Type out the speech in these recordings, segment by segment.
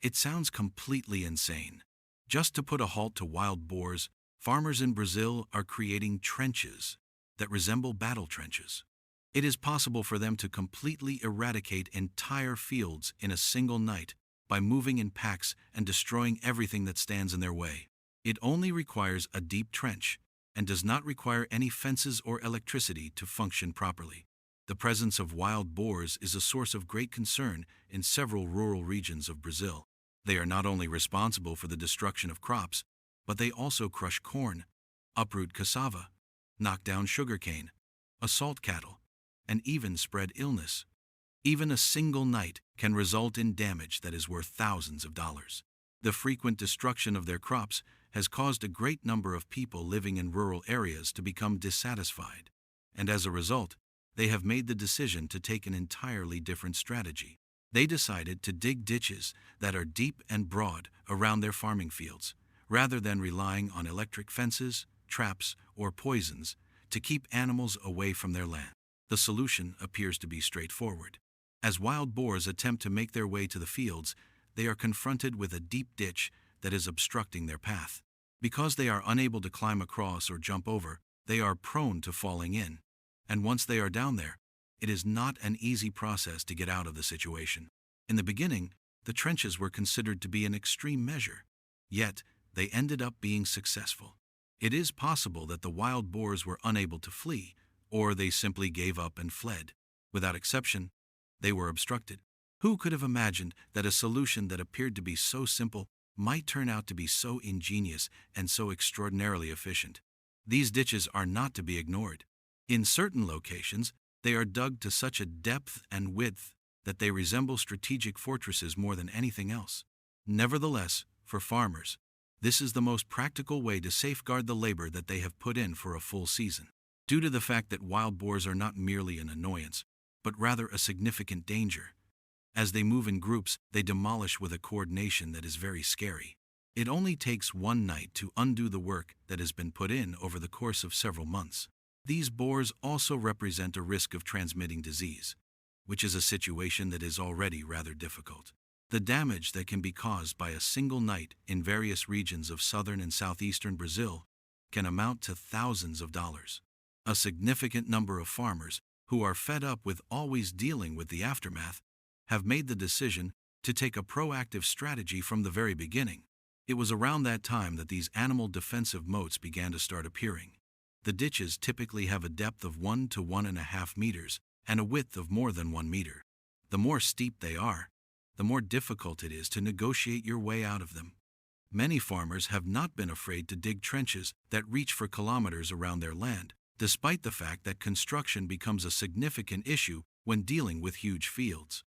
It sounds completely insane. Just to put a halt to wild boars, farmers in Brazil are creating trenches that resemble battle trenches. It is possible for them to completely eradicate entire fields in a single night by moving in packs and destroying everything that stands in their way. It only requires a deep trench and does not require any fences or electricity to function properly. The presence of wild boars is a source of great concern in several rural regions of Brazil. They are not only responsible for the destruction of crops, but they also crush corn, uproot cassava, knock down sugarcane, assault cattle, and even spread illness. Even a single night can result in damage that is worth thousands of dollars. The frequent destruction of their crops has caused a great number of people living in rural areas to become dissatisfied, and as a result, they have made the decision to take an entirely different strategy. They decided to dig ditches that are deep and broad around their farming fields, rather than relying on electric fences, traps, or poisons to keep animals away from their land. The solution appears to be straightforward. As wild boars attempt to make their way to the fields, they are confronted with a deep ditch that is obstructing their path. Because they are unable to climb across or jump over, they are prone to falling in. And once they are down there, it is not an easy process to get out of the situation. In the beginning, the trenches were considered to be an extreme measure, yet they ended up being successful. It is possible that the wild boars were unable to flee, or they simply gave up and fled. Without exception, they were obstructed. Who could have imagined that a solution that appeared to be so simple might turn out to be so ingenious and so extraordinarily efficient? These ditches are not to be ignored. In certain locations, they are dug to such a depth and width that they resemble strategic fortresses more than anything else. Nevertheless, for farmers, this is the most practical way to safeguard the labor that they have put in for a full season. Due to the fact that wild boars are not merely an annoyance, but rather a significant danger. As they move in groups, they demolish with a coordination that is very scary. It only takes one night to undo the work that has been put in over the course of several months. These boars also represent a risk of transmitting disease, which is a situation that is already rather difficult. The damage that can be caused by a single night in various regions of southern and southeastern Brazil can amount to thousands of dollars. A significant number of farmers, who are fed up with always dealing with the aftermath, have made the decision to take a proactive strategy from the very beginning. It was around that time that these animal defensive moats began to start appearing. The ditches typically have a depth of 1 to 1.5 meters and a width of more than 1 meter. The more steep they are, the more difficult it is to negotiate your way out of them. Many farmers have not been afraid to dig trenches that reach for kilometers around their land, despite the fact that construction becomes a significant issue when dealing with huge fields.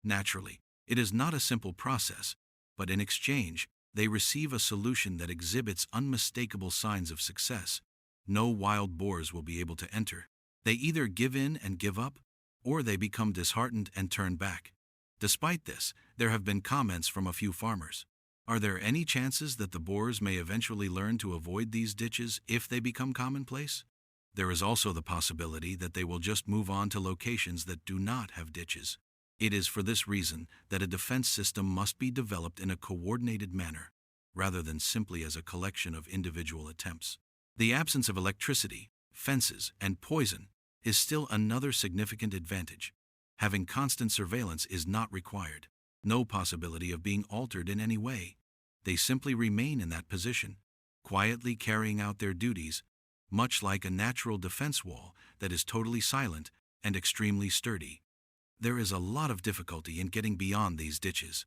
Naturally, it is not a simple process, but in exchange, they receive a solution that exhibits unmistakable signs of success. No wild boars will be able to enter. They either give in and give up, or they become disheartened and turn back. Despite this, there have been comments from a few farmers. Are there any chances that the boars may eventually learn to avoid these ditches if they become commonplace? There is also the possibility that they will just move on to locations that do not have ditches. It is for this reason that a defense system must be developed in a coordinated manner, rather than simply as a collection of individual attempts. The absence of electricity, fences, and poison is still another significant advantage. Having constant surveillance is not required. No possibility of being altered in any way. They simply remain in that position, quietly carrying out their duties, much like a natural defense wall that is totally silent and extremely sturdy. There is a lot of difficulty in getting beyond these ditches.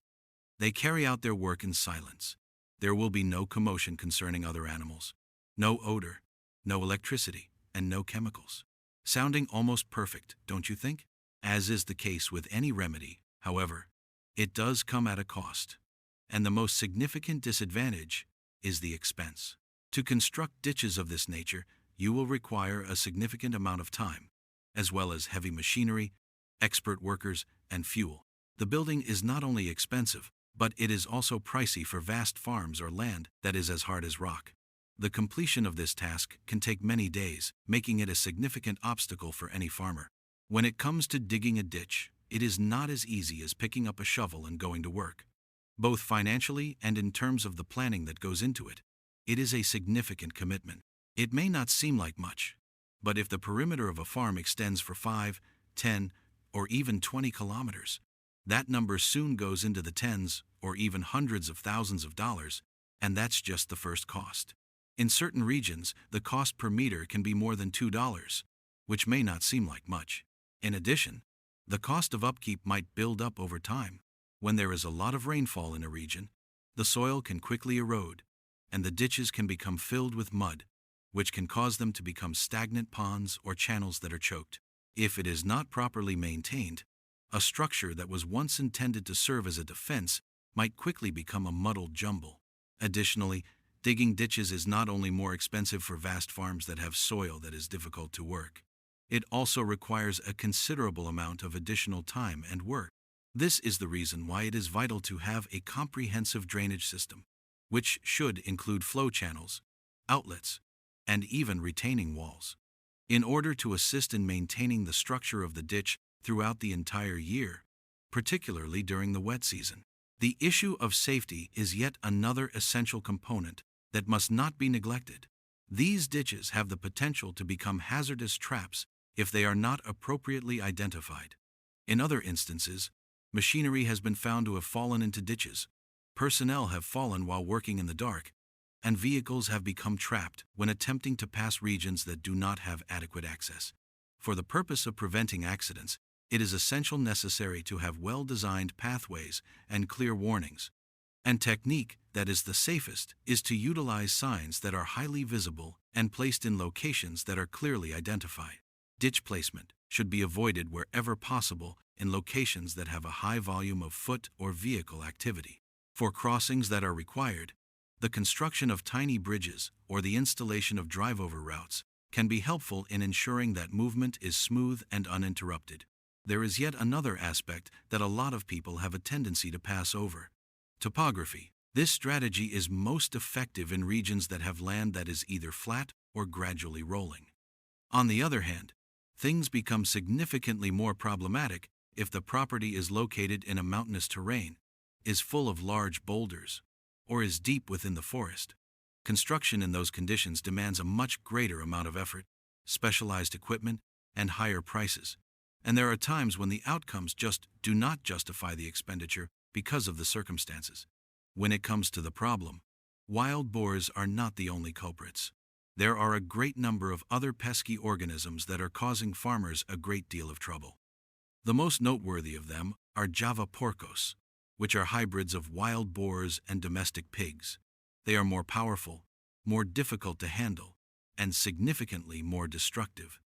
They carry out their work in silence. There will be no commotion concerning other animals, no odor, no electricity, and no chemicals. Sounding almost perfect, don't you think? As is the case with any remedy, however, it does come at a cost. And the most significant disadvantage is the expense. To construct ditches of this nature, you will require a significant amount of time, as well as heavy machinery, expert workers, and fuel. The building is not only expensive, but it is also pricey for vast farms or land that is as hard as rock. The completion of this task can take many days, making it a significant obstacle for any farmer. When it comes to digging a ditch, it is not as easy as picking up a shovel and going to work. both financially and in terms of the planning that goes into it. It is a significant commitment. It may not seem like much, but if the perimeter of a farm extends for 5, 10, or even 20 kilometers, that number soon goes into the tens or even hundreds of thousands of dollars, and that's just the first cost. In certain regions, the cost per meter can be more than $2, which may not seem like much. In addition, the cost of upkeep might build up over time. When there is a lot of rainfall in a region, the soil can quickly erode, and the ditches can become filled with mud, which can cause them to become stagnant ponds or channels that are choked. If it is not properly maintained, a structure that was once intended to serve as a defense might quickly become a muddled jumble. Additionally, digging ditches is not only more expensive for vast farms that have soil that is difficult to work, it also requires a considerable amount of additional time and work. This is the reason why it is vital to have a comprehensive drainage system, which should include flow channels, outlets, and even retaining walls. In order to assist in maintaining the structure of the ditch throughout the entire year, particularly during the wet season. The issue of safety is yet another essential component that must not be neglected. These ditches have the potential to become hazardous traps if they are not appropriately identified. In other instances, machinery has been found to have fallen into ditches, personnel have fallen while working in the dark, and vehicles have become trapped when attempting to pass regions that do not have adequate access. For the purpose of preventing accidents, it is essentially necessary to have well-designed pathways and clear warnings. And technique that is the safest is to utilize signs that are highly visible and placed in locations that are clearly identified. Ditch placement should be avoided wherever possible in locations that have a high volume of foot or vehicle activity. For crossings that are required, the construction of tiny bridges or the installation of drive-over routes can be helpful in ensuring that movement is smooth and uninterrupted. There is yet another aspect that a lot of people have a tendency to pass over: topography. This strategy is most effective in regions that have land that is either flat or gradually rolling. On the other hand, things become significantly more problematic if the property is located in a mountainous terrain, is full of large boulders, or is deep within the forest. Construction in those conditions demands a much greater amount of effort, specialized equipment, and higher prices. And there are times when the outcomes just do not justify the expenditure because of the circumstances. When it comes to the problem, wild boars are not the only culprits. There are a great number of other pesky organisms that are causing farmers a great deal of trouble. The most noteworthy of them are Java porcos, which are hybrids of wild boars and domestic pigs. They are more powerful, more difficult to handle, and significantly more destructive.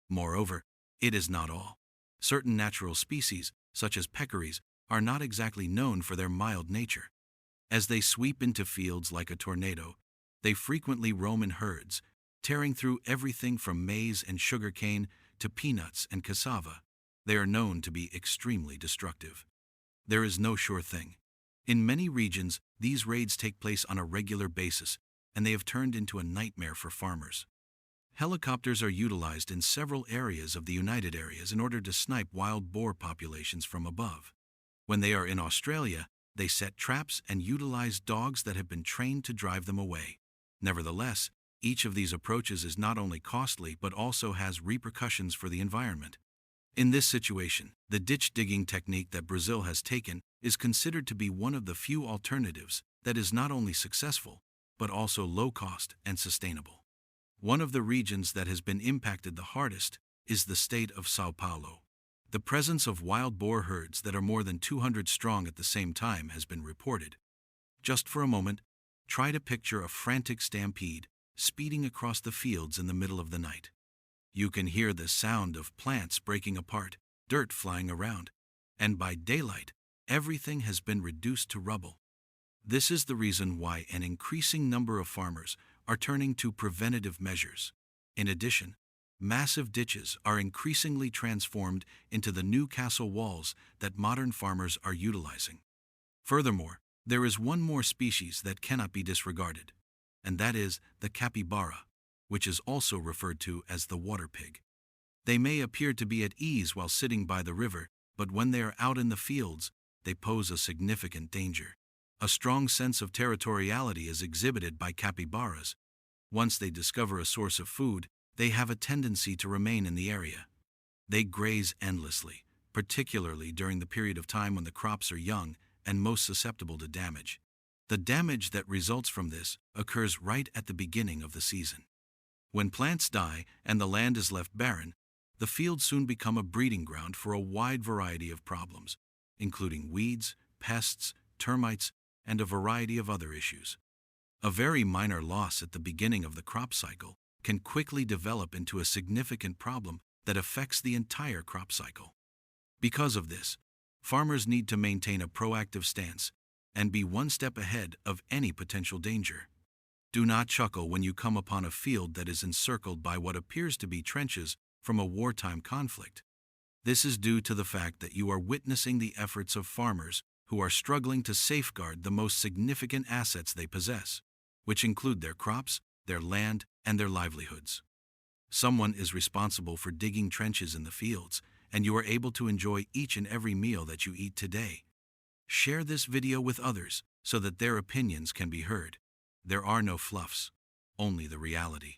Moreover, it is not all. Certain natural species, such as peccaries, are not exactly known for their mild nature. As they sweep into fields like a tornado, they frequently roam in herds, tearing through everything from maize and sugarcane to peanuts and cassava. They are known to be extremely destructive. There is no sure thing. In many regions, these raids take place on a regular basis, and they have turned into a nightmare for farmers. Helicopters are utilized in several areas of the United Areas in order to snipe wild boar populations from above. When they are in Australia, they set traps and utilize dogs that have been trained to drive them away. Nevertheless, each of these approaches is not only costly but also has repercussions for the environment. In this situation, the ditch digging technique that Brazil has taken is considered to be one of the few alternatives that is not only successful, but also low cost and sustainable. One of the regions that has been impacted the hardest is the state of São Paulo. The presence of wild boar herds that are more than 200 strong at the same time has been reported. Just for a moment, try to picture a frantic stampede speeding across the fields in the middle of the night. You can hear the sound of plants breaking apart, dirt flying around, and by daylight, everything has been reduced to rubble. This is the reason why an increasing number of farmers are turning to preventative measures. In addition, massive ditches are increasingly transformed into the new castle walls that modern farmers are utilizing. Furthermore, there is one more species that cannot be disregarded, and that is the capybara, which is also referred to as the water pig. They may appear to be at ease while sitting by the river, but when they are out in the fields, they pose a significant danger. A strong sense of territoriality is exhibited by capybaras. Once they discover a source of food, they have a tendency to remain in the area. They graze endlessly, particularly during the period of time when the crops are young and most susceptible to damage. The damage that results from this occurs right at the beginning of the season. When plants die and the land is left barren, the fields soon become a breeding ground for a wide variety of problems, including weeds, pests, termites, and a variety of other issues. A very minor loss at the beginning of the crop cycle can quickly develop into a significant problem that affects the entire crop cycle. Because of this, farmers need to maintain a proactive stance and be one step ahead of any potential danger. Do not chuckle when you come upon a field that is encircled by what appears to be trenches from a wartime conflict. This is due to the fact that you are witnessing the efforts of farmers who are struggling to safeguard the most significant assets they possess, which include their crops, their land, and their livelihoods. Someone is responsible for digging trenches in the fields, and you are able to enjoy each and every meal that you eat today. Share this video with others so that their opinions can be heard. There are no fluffs, only the reality.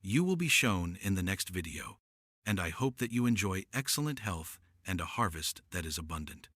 You will be shown in the next video, and I hope that you enjoy excellent health and a harvest that is abundant.